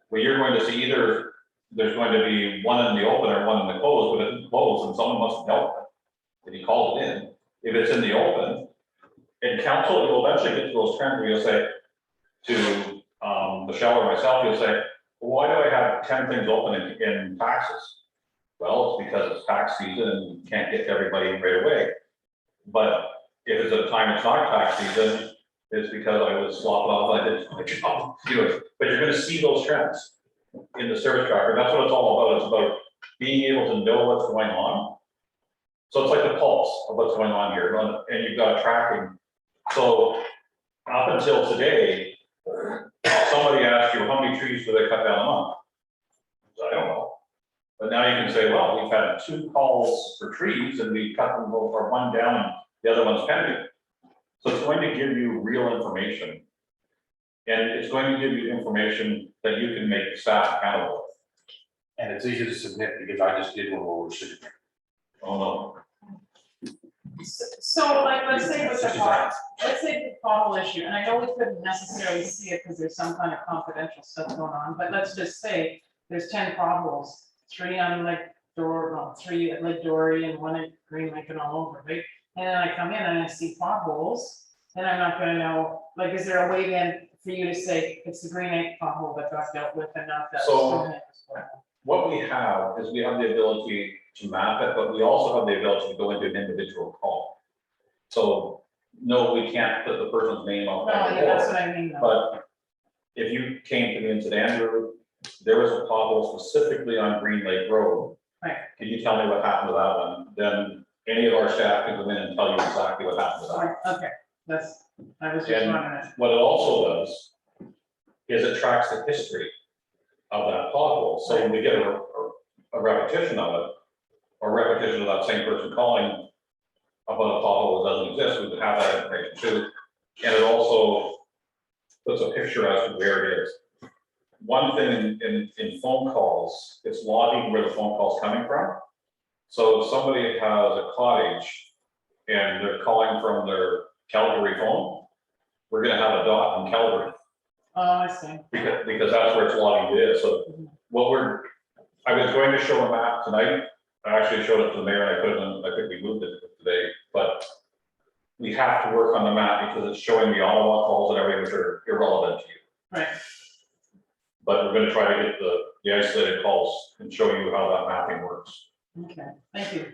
well, you're going to see either there's going to be one in the open or one in the closed, but if it's closed, then someone must have dealt with it. If he called it in, if it's in the open, and council, you'll eventually get to those trends where you'll say to Michelle or myself, you'll say, well, why do I have 10 things open in taxes? Well, it's because it's tax season and you can't get to everybody right away. But if it's at a time it's not tax season, it's because I was slopping off, I didn't my job to do it. But you're gonna see those trends in the service tracker. That's what it's all about. It's about being able to know what's going on. So it's like the pulse of what's going on here, and you've got tracking. So up until today, somebody asked you, how many trees do they cut down a month? So I don't know. But now you can say, well, we've had 2 calls for trees and we cut them both, or one down and the other one's pending. So it's going to give you real information. And it's going to give you information that you can make staff accountable. And it's easy to submit because I just did one over sitting there. Oh, no. So like, let's say with the pothole issue, and I know we couldn't necessarily see it because there's some kind of confidential stuff going on, but let's just say there's 10 potholes, 3 on Lake Dory, well, 3 at Lake Dory and 1 at Green Lake and all over, right? And then I come in and I see potholes, then I'm not gonna know, like, is there a way then for you to say it's the Green Lake pothole that got dealt with and not that? So- What we have is we have the ability to map it, but we also have the ability to go into an individual call. So, no, we can't put the person's name on No, yeah, that's what I mean though. But if you came to me and said, Andrew, there was a pothole specifically on Green Lake Road. Right. Can you tell me what happened to that one? Then any of our staff can go in and tell you exactly what happened to that. Okay, that's, I was just And wondering. what it also does is it tracks the history of that pothole. So when we get a repetition of it, or repetition of that same person calling about a pothole that doesn't exist, we would have that information too. And it also puts a picture as to where it is. One thing in phone calls, it's logging where the phone call's coming from. So if somebody has a cottage and they're calling from their Calgary phone, we're gonna have a dot in Calgary. Oh, I see. Because that's where it's logging to. So I was going to show a map tonight. I actually showed it to the mayor and I couldn't, I think we moved it today, but we have to work on the map because it's showing the Ottawa calls and everything which are irrelevant to you. Right. But we're gonna try to get the isolated calls and show you how that mapping works. Okay, thank you.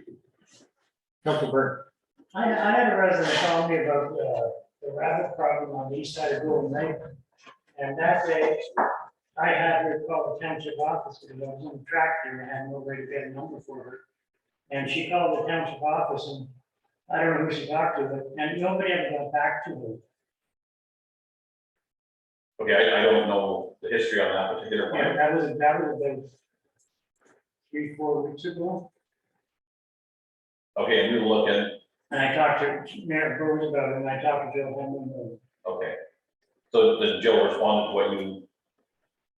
Councilor Burke. I had a resident call me about the rabbit problem on the east side of Golden Lake. And that day, I had her call the township office because I was on the tractor and I had no way to get a number for her. And she called the township office and I don't know who she talked to, and nobody ever got back to her. Okay, I don't know the history on that particular Yeah, one. that was about 3-4 weeks ago. Okay, and we will look in, And I talked to Mayor Burns about it and I talked to Joe Henman about it. okay. So did Joe respond to what you,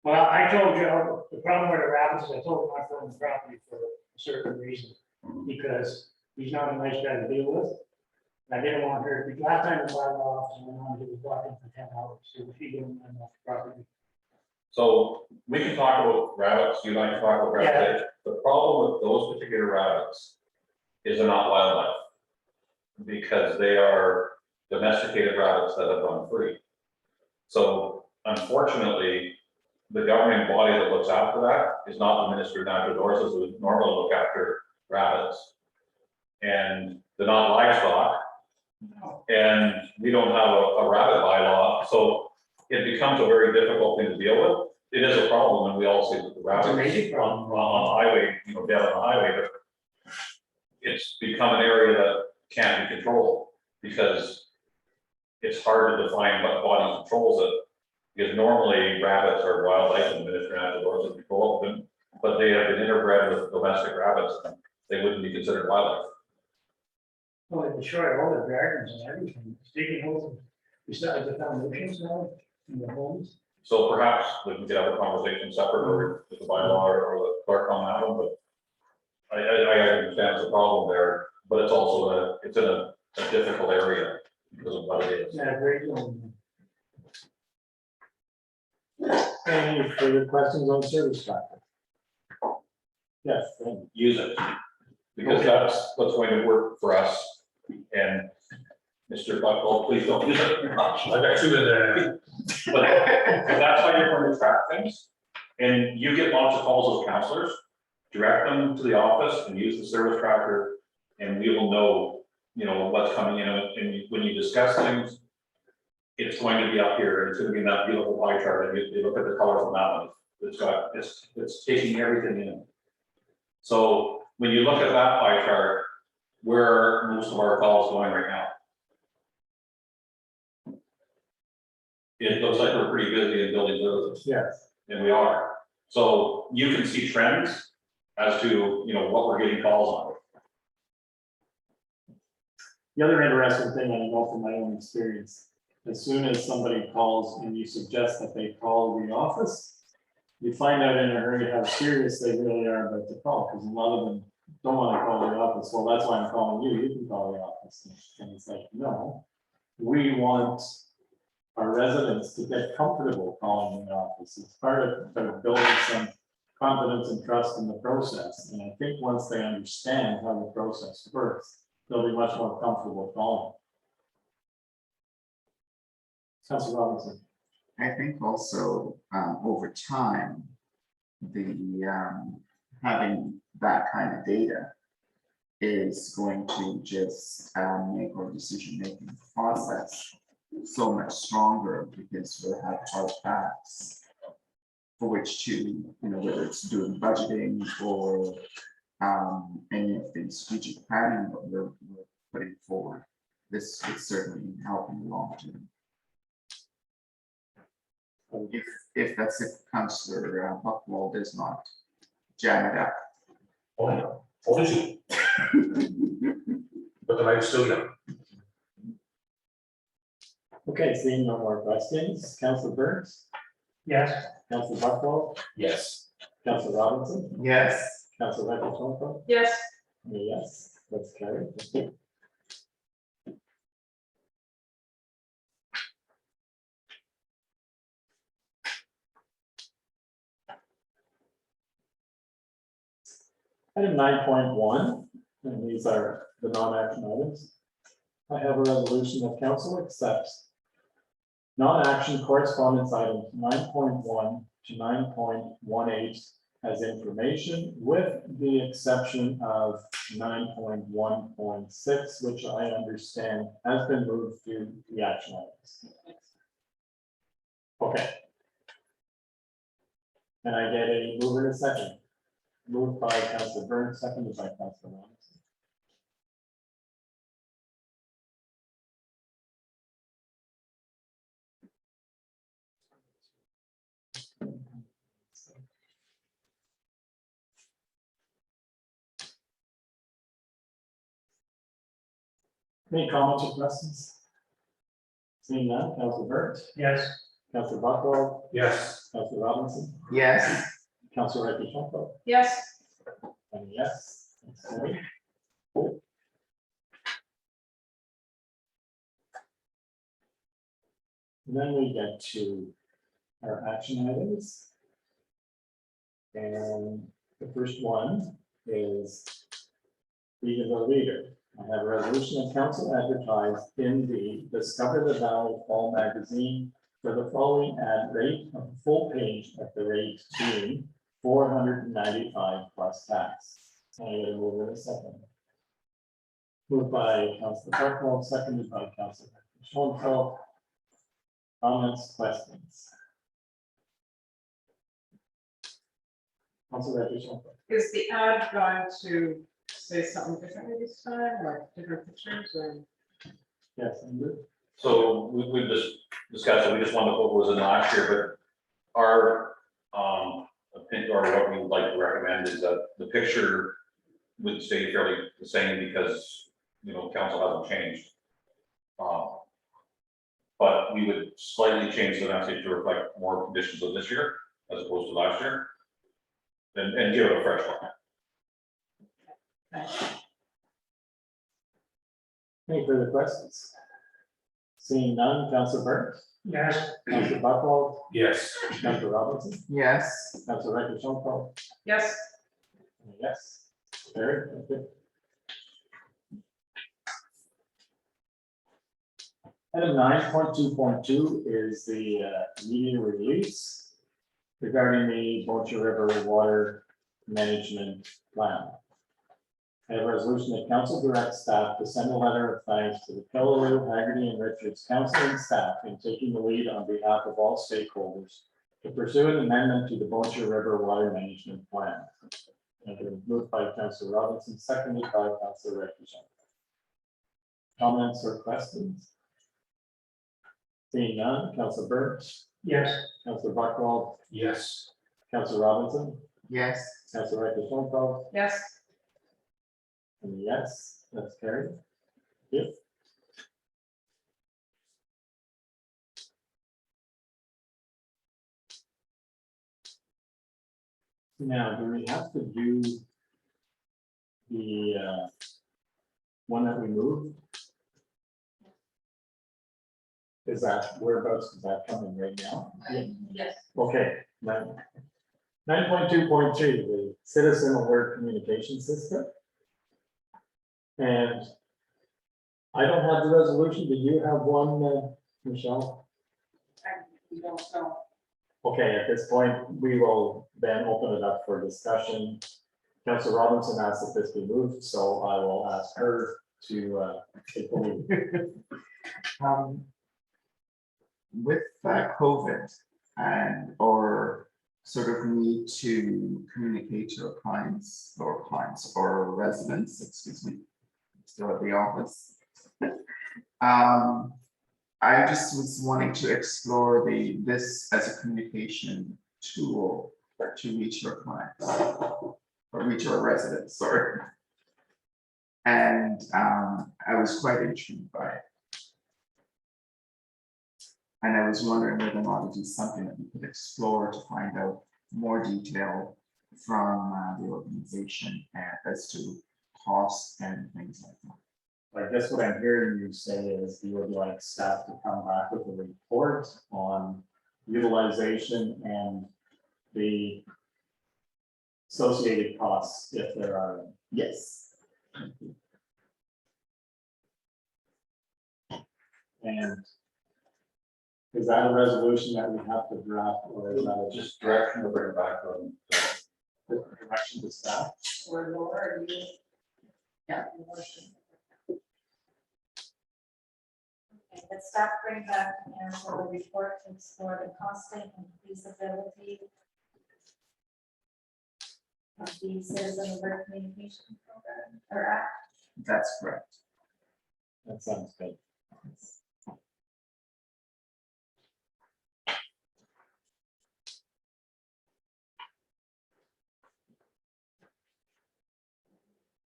Well, I told Joe, the problem with the rabbits is I told him I own the property for a certain reason, because he's not a nice guy to deal with. And I didn't want her, the last time the bylaw officer went on, he was blocking for 10 hours, so if he didn't run off the property. so we can talk about rabbits, you and I can talk about rabbits. The problem with those particular rabbits is they're not wildlife. Because they are domesticated rabbits that have run free. So unfortunately, the governing body that looks after that is not the Ministry of Natural Resources, who would normally look after rabbits. And they're not livestock. And we don't have a rabbit bylaw, so it becomes a very difficult thing to deal with. It is a problem, and we all see that the It's a rabbits major problem. on the highway, you know, down on the highway, but it's become an area that can't be controlled, because it's hard to define what body controls it. Because normally rabbits are wildlife and minister outdoors and control them, but they have been interbred with domestic rabbits, and they wouldn't be considered wildlife. Well, they destroy all the gardens and everything, taking over, besides the foundations now, in the homes. So perhaps we can have a conversation separate or with the bylaw or the clerk on that one, but I understand the problem there, but it's also it's in a difficult area because of what it is. Yeah, great one. Any further questions on service traffic? Yes, thank you. Use it, because that's what's going to work for us. And Mr. Buckle, please don't use it very much. I got two in there. But that's how you're going to track things. And you get lots of calls as counselors, direct them to the office and use the service tracker, and we will know, you know, what's coming in. And when you discuss things, it's going to be up here, and it's going to be in that beautiful pie chart, and you look at the colors on that one. It's taking everything in. So when you look at that pie chart, where are most of our calls going right now? It looks like we're pretty busy in building services. Yes. And we are. So you can see trends as to, you know, what we're getting calls on. The other interesting thing I know from my own experience, as soon as somebody calls and you suggest that they call the office, you find out in a hurry how serious they really are about the call, because a lot of them don't want to call the office. Well, that's why I'm calling you. You can call the office. And it's like, no, we want our residents to get comfortable calling the office. It's part of building some confidence and trust in the process. And I think once they understand how the process works, they'll be much more comfortable calling. Councilor Robinson. I think also, over time, having that kind of data is going to just make our decision-making process so much stronger, because we'll have hard facts for which to, you know, whether it's doing budgeting or any of the strategic planning that we're putting forward. This would certainly help in the long term. If that's if Councillor Buckwall does not jam it up. Oh, no, only two. But the night's still young. Okay, seeing no more questions, Councilor Burns, Yes. Councilor Buckwall, Yes. Councilor Robinson, Yes. Councilor Tomco. Yes, Yes, that's carried. Item 9.1, and these are the non-action items. I have a resolution that council accepts non-action correspondence items 9.1 to 9.18 as information, with the exception of 9.1.6, which I understand has been moved to the action items. Okay. Can I get a mover in a second? Moved by Councilor Burns, seconded by Councilor Robinson. Any comments or questions? Seeing none, Councilor Burns, Yes. Councilor Buckwell, Yes. Councilor Robinson, Yes. Councilor Tomco, yes, and yes. That's carried. And then we get to our action items. And the first one is League of the Leader. I have a resolution of council advertised in the Discover the Valley Fall magazine for the following ad rate of a full page at the rate being $495 plus tax. I get a move in a second. Moved by Councilor Buckwell, seconded by Councilor Tomco. Comments, questions? Councilor Bishop? Is the ad going to say something differently this time, like different pictures or? Yes, Andrew? So we just discussed it, we just wanted what was in last year, but our, opinion or what we would like to recommend is that the picture would stay fairly the same because, you know, council hasn't changed. But we would slightly change the message to reflect more conditions of this year as opposed to last year. And give it a fresh look. Any further questions? Seeing none, Councilor Burns, Yes. Councilor Buckwald, Yes. Councilor Robinson, Yes, Councilor Rector, Yes, yes, carried, thank you. Item 9.2.2 is the media release regarding the Bossier River Water Management Plan. I have a resolution that council directs staff to send a letter of thanks to the Pelleroo, Haggerty, and Richards council and staff in taking the lead on behalf of all stakeholders to pursue an amendment to the Bossier River Water Management Plan. And it was moved by Councilor Robinson, seconded by Councilor Rector. Comments or questions? Seeing none, Councilor Burns, Yes. Councilor Buckwald, Yes. Councilor Robinson, yes, Councilor Rector, yes, and yes, that's carried. Yep. Now, do we have to do the one that we moved? Is that whereabouts is that coming right now? Yes. Okay, 9.2.3, the citizen alert communication system. And I don't have the resolution. Do you have one, Michelle? We don't know. Okay, at this point, we will then open it up for discussion. Councilor Robinson asked that this be moved, so I will ask her to take the lead. with COVID and or sort of need to communicate to our clients or residents, excuse me, still at the office. I just was wanting to explore this as a communication tool to reach your clients or reach our residents, sorry. And I was quite intrigued by it. And I was wondering whether or not it is something that we could explore to find out more detail from the organization as to costs and things like that. I guess what I'm hearing you say is you would like staff to come back with a report on utilization and the associated costs if there are. Yes. And is that a resolution that we have to draft, or is that a Just direction to bring it back on. direction to staff? Or lower, you. Yeah. Okay, the staff bring back and will report to explore the costing and feasibility of the citizen alert communication program or act. That's correct. That sounds good.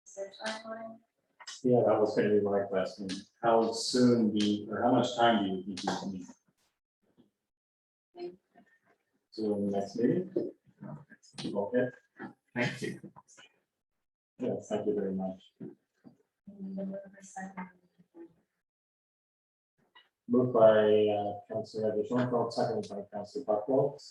Is there a timeline? Yeah, that was gonna be my question. How soon or how much time do you think you need? So in the next meeting? Okay, Thank you. yes, thank you very much. November 2nd. Moved by Councilor Schoenfeld, seconded by Councilor Buckwald.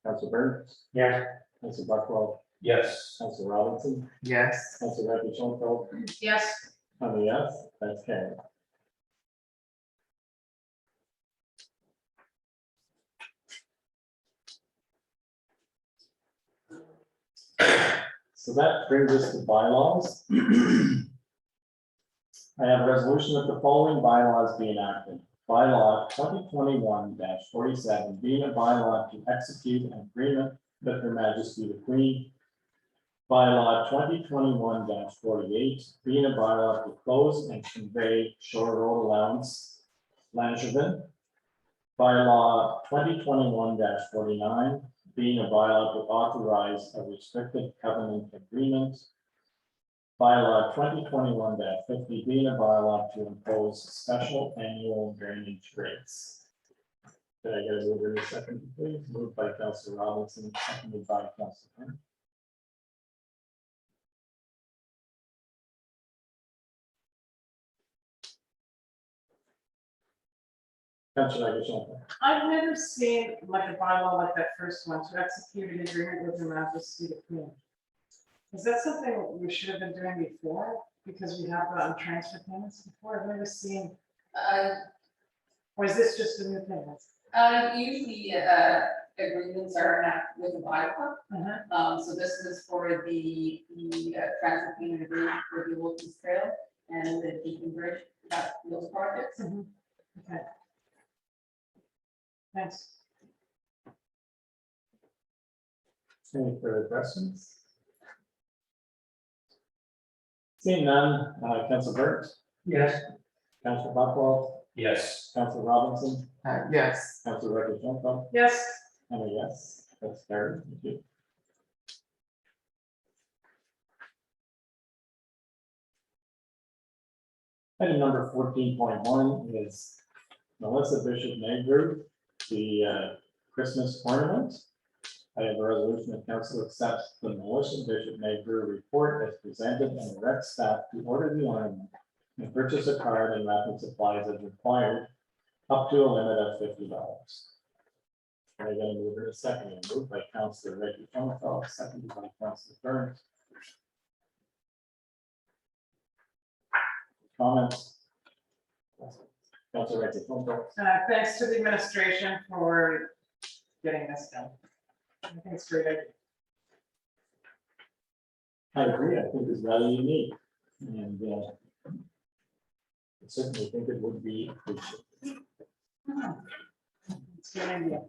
Councilor Burns, Yes. Councilor Buckwald, Yes. Councilor Robinson, Yes, Councilor Schoenfeld, yes, I'm a yes, that's carried. So that brings us to bylaws. I have a resolution that the following bylaws be enacted. bylaw 2021-47, being a bylaw to execute an agreement with Her Majesty the Queen. Bylaw 2021-48, being a bylaw to close and convey shore road allowance, Langevin. Bylaw 2021-49, being a bylaw to authorize a restricted covenant agreement. Bylaw 2021-50, being a bylaw to impose special annual drainage rates. Did I get a mover in a second, please? Moved by Councilor Robinson, seconded by Councilor Hunt. Councilor Aguirre. I've never seen like a bylaw like that first one, to execute an agreement with Her Majesty the Queen. Is that something we should have been doing before? Because we have gotten transfer payments before. I've never seen, or is this just a new thing? Usually, agreements are enacted with a bylaw. So this is for the transit payment agreement for the Wilkins Trail and the Deacon Bridge, those projects. Okay. Thanks. Any further questions? Seeing none, Councilor Burt, Yes. Councilor Buckwell, Yes. Councilor Robinson, Yes. Councilor Aguirre, Yes. and a yes, that's carried. Thank you. Item number 14.1 is Melissa Bishop Magru, the Christmas ornament. I have a resolution that council accepts the Melissa Bishop Magru report as presented and directs staff to order the ornament and purchase a card and wrapping supplies as required, up to a limit of $50. Can I get a mover in a second? Moved by Councilor Reggie Schoenfeld, seconded by Councilor Burns. Comments? Councilor Reggie Schoenfeld. Thanks to the administration for getting this done. I think it's a great idea. I agree, I think it's rather unique, and I certainly think it would be appreciated. It's a good idea.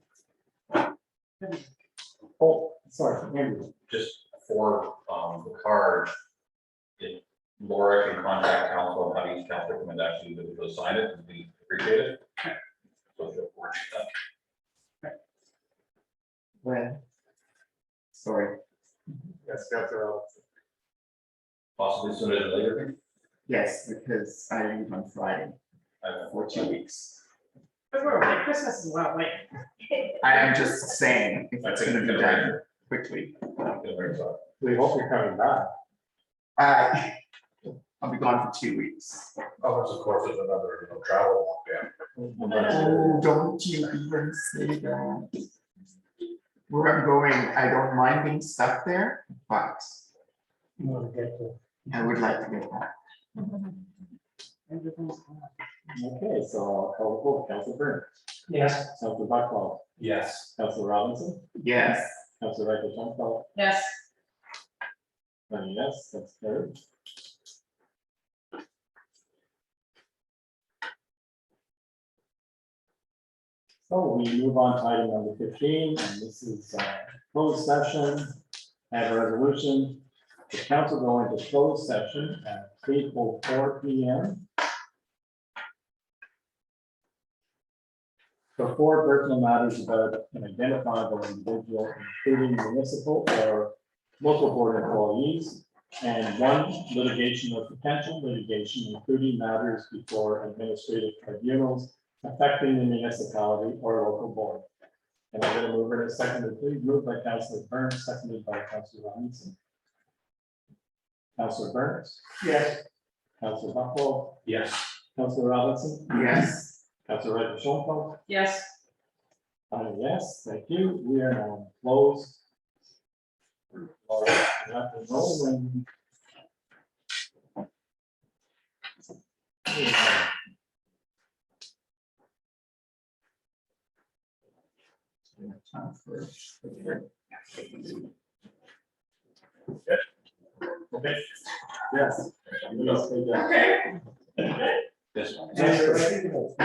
Oh, sorry, Andrew. Just for the card, if Laura can contact council, how each council can actually individually sign it, and we appreciate it. So she'll coordinate that. When? Sorry, Yes, Councilor Robinson. Possibly sooner than later. yes, because I leave on Friday for 2 weeks. But we're okay. Christmas is well, wait. I am just saying, if it's gonna be done quickly. We hope you're coming back. I'll be gone for 2 weeks. Oh, of course, there's another travel lockdown. Oh, don't you even say that. Where I'm going, I don't mind being stuck there, but You want to get to. I would like to get back. Everything's fine. Okay, so I'll call the vote. Councilor Burns, Yes. Councilor Buckwell, Yes. Councilor Robinson, Yes. Councilor Reggie Schoenfeld, Yes. and yes, that's carried. So we move on to item number 15, and this is closed session. I have a resolution. The council go into closed session at 3:04 p.m. for 4 personal matters about an identifiable individual, including municipal or local board employees, and 1 litigation or potential litigation, including matters before administrative tribunals affecting the municipality or local board. And I'm going to move it as seconded, please. Moved by Councilor Burns, seconded by Councilor Robinson. Councilor Burns, Yes. Councilor Buckwell, Yes. Councilor Robinson, Yes. Councilor Reggie Schoenfeld. Yes. Yes, thank you. We are now closed. All right, we have to roll in. Time for. Okay. Yes. Okay. This one. And I think about